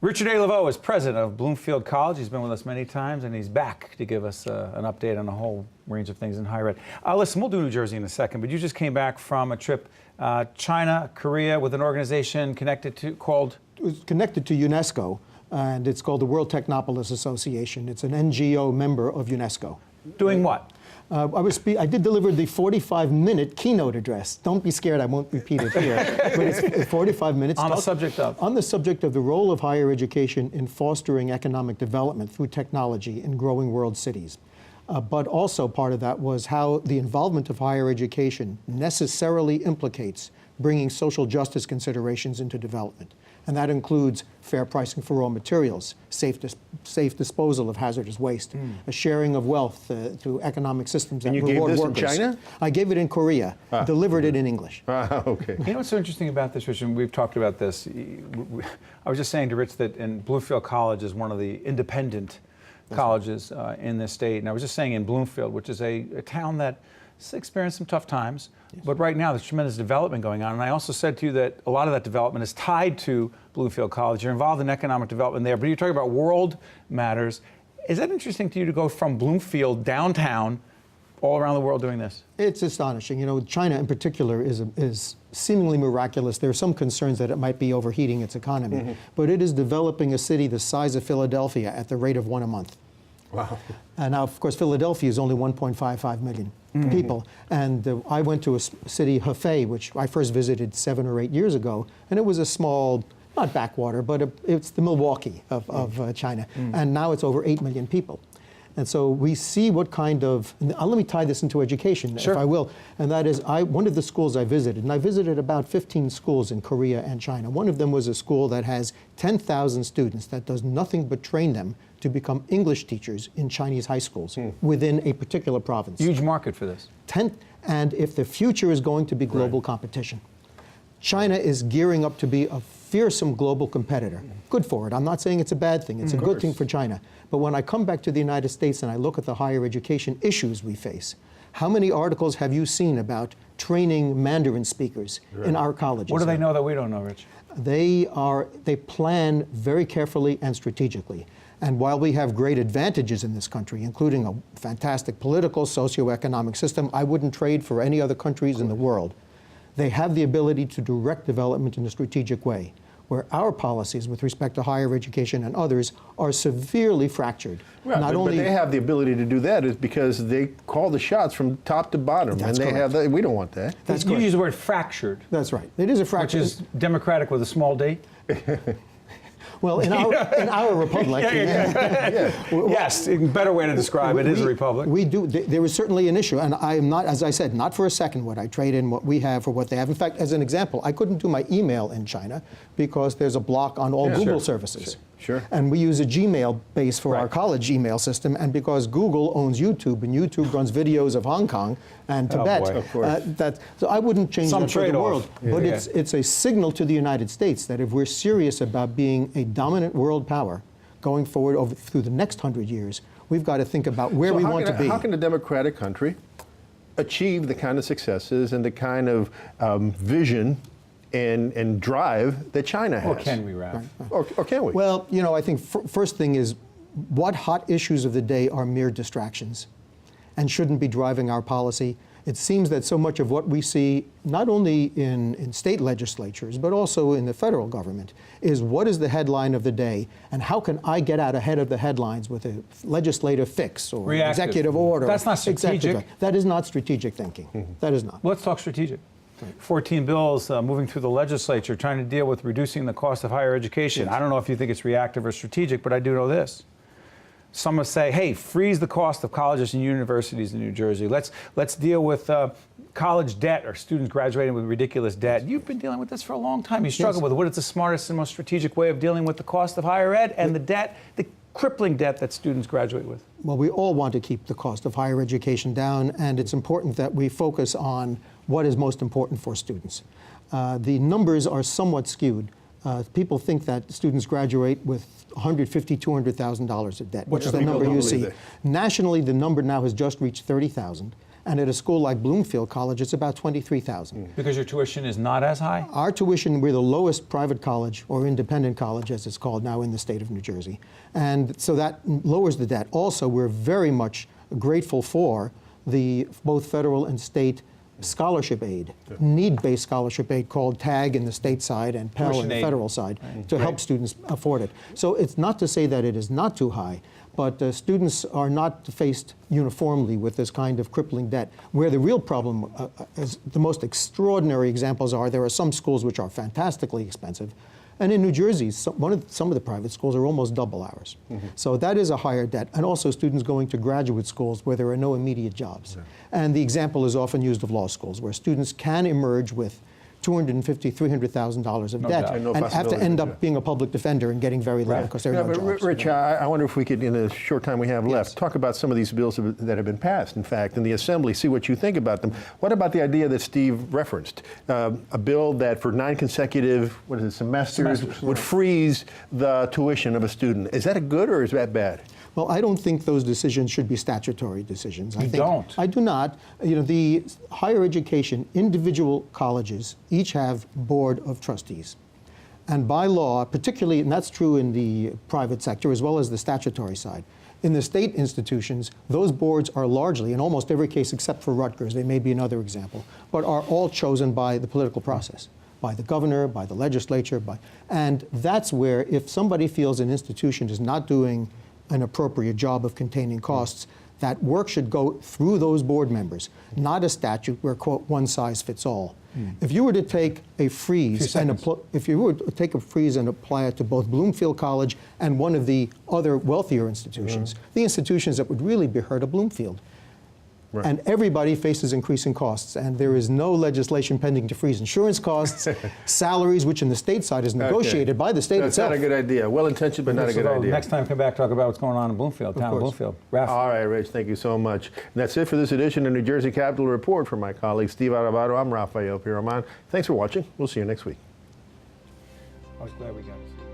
Richard A. Levao is president of Bloomfield College. He's been with us many times, and he's back to give us an update on a whole range of things in higher ed. Listen, we'll do New Jersey in a second, but you just came back from a trip, China, Korea, with an organization connected to, called? It was connected to UNESCO, and it's called the World Technopolis Association. It's an NGO member of UNESCO. Doing what? I did deliver the 45-minute keynote address. Don't be scared, I won't repeat it here. But it's 45 minutes. On the subject of? On the subject of the role of higher education in fostering economic development through technology in growing world cities. But also part of that was how the involvement of higher education necessarily implicates bringing social justice considerations into development. And that includes fair pricing for raw materials, safe disposal of hazardous waste, a sharing of wealth through economic systems that reward workers. And you gave this in China? I gave it in Korea, delivered it in English. Okay. You know what's so interesting about this, Rich, and we've talked about this. I was just saying to Rich that Bloomfield College is one of the independent colleges in this state. And I was just saying in Bloomfield, which is a town that experienced some tough times, but right now there's tremendous development going on. And I also said to you that a lot of that development is tied to Bloomfield College. You're involved in economic development there, but you're talking about world matters. Is that interesting to you to go from Bloomfield downtown all around the world doing this? It's astonishing. You know, China in particular is seemingly miraculous. There are some concerns that it might be overheating its economy, but it is developing a city the size of Philadelphia at the rate of one a month. Wow. And now, of course, Philadelphia is only 1.55 million people. And I went to a city, Hefei, which I first visited 7 or 8 years ago, and it was a small, not backwater, but it's the Milwaukee of China. And now it's over 8 million people. And so we see what kind of, let me tie this into education, if I will, and that is one of the schools I visited, and I visited about 15 schools in Korea and China. One of them was a school that has 10,000 students that does nothing but train them to become English teachers in Chinese high schools within a particular province. Huge market for this. And if the future is going to be global competition, China is gearing up to be a fearsome global competitor. Good for it. I'm not saying it's a bad thing. It's a good thing for China. But when I come back to the United States and I look at the higher education issues we face, how many articles have you seen about training Mandarin speakers in our colleges? What do they know that we don't know, Rich? They plan very carefully and strategically. And while we have great advantages in this country, including a fantastic political, socioeconomic system I wouldn't trade for any other countries in the world, they have the ability to direct development in a strategic way, where our policies with respect to higher education and others are severely fractured. Right, but they have the ability to do that is because they call the shots from top to bottom. That's and they correct. have we don't want that. That's You use the word fractured. That's right. It is a fractured. Which is democratic with a small d? Well, in our republic, yes, a better way to describe it is a republic. We do. There is certainly an issue, and I am not, as I said, not for a second would I trade in what we have for what they have. In fact, as an example, I couldn't do my email in China because there's a block on all Google services. Sure. And we use a Gmail base for our college email system, and because Google owns YouTube, and YouTube runs videos of Hong Kong and Tibet, so I wouldn't change that for the world. But it's a signal to the United States that if we're serious about being a dominant world power going forward through the next 100 years, we've got to think about where we want to be. How can a democratic country achieve the kind of successes and the kind of vision and drive that China has? Or can we, Ralph? Or can we? Well, you know, I think first thing is what hot issues of the day are mere distractions and shouldn't be driving our policy. It seems that so much of what we see, not only in state legislatures, but also in the federal government, is what is the headline of the day, and how can I get out ahead of the headlines with a legislative fix or an executive order? That's not strategic. That is not strategic thinking. That is not. Let's talk strategic. 14 bills moving through the legislature trying to deal with reducing the cost of higher education. I don't know if you think it's reactive or strategic, but I do know this. Some will say, hey, freeze the cost of colleges and universities in New Jersey. Let's deal with college debt or students graduating with ridiculous debt. You've been dealing with this for a long time. You struggle with it. What is the smartest and most strategic way of dealing with the cost of higher ed and the debt, the crippling debt that students graduate with? Well, we all want to keep the cost of higher education down, and it's important that we focus on what is most important for students. The numbers are somewhat skewed. People think that students graduate with $150,000, $200,000 of debt, which is the number you see. Nationally, the number now has just reached 30,000. And at a school like Bloomfield College, it's about $23,000. Because your tuition is not as high? Our tuition, we're the lowest private college, or independent college as it's called now in the state of New Jersey. And so that lowers the debt. Also, we're very much grateful for the both federal and state scholarship aid, need-based scholarship aid called TAG in the state side and Pell Tuition in the aid. federal side to help students afford it. So it's not to say that it is not too high, but students are not faced uniformly with this kind of crippling debt. Where the real problem, is the most extraordinary examples are, there are some schools which are fantastically expensive, and in New Jersey, some of the private schools are almost double ours. So that is a higher debt. And also students going to graduate schools where there are no immediate jobs. And the example is often used of law schools, where students can emerge with $250,000, $300,000 of debt doubt. And no and have to possibility, end yeah. up being a public defender and getting very little Right. because there Yeah, are no but jobs. Rich, I wonder if we could, in the short time we have left, talk about some of these bills that have been passed, in fact, in the Assembly, see what you think about them. What about the idea that Steve referenced? A bill that for 9 consecutive, semesters would freeze the tuition of a student. Is that a good or is that bad? Well, I don't think those decisions should be statutory decisions. I think, don't? I do not. You know, the higher education, individual colleges each have board of trustees. And by law, particularly, and that's true in the private sector as well as the statutory side, in the state institutions, those boards are largely, in almost every case except for Rutgers, they may be another example, but are all chosen by the political process, by the governor, by the legislature, and that's where if somebody feels an institution is not doing an appropriate job of containing costs, that work should go through those board members, not a statute where, quote, one size fits all. If you were to take a freeze and apply it to both Bloomfield College and one of the other wealthier institutions, the institutions that would really be hurt are Bloomfield. Right. And everybody faces increasing costs, and there is no legislation pending to freeze insurance costs, salaries, which in the state side is negotiated by the state That's itself. not a good idea. Well-intentioned, but not a good idea. Next time, come back, talk about what's going on in Bloomfield, town of course. Bloomfield. Ralph. All right, Rich, thank you so much. And that's it for this edition of New Jersey Capital Report. From my colleague Steve Aravato, I'm Rafael Piraman. Thanks for watching. We'll see you next week. I was glad we got this.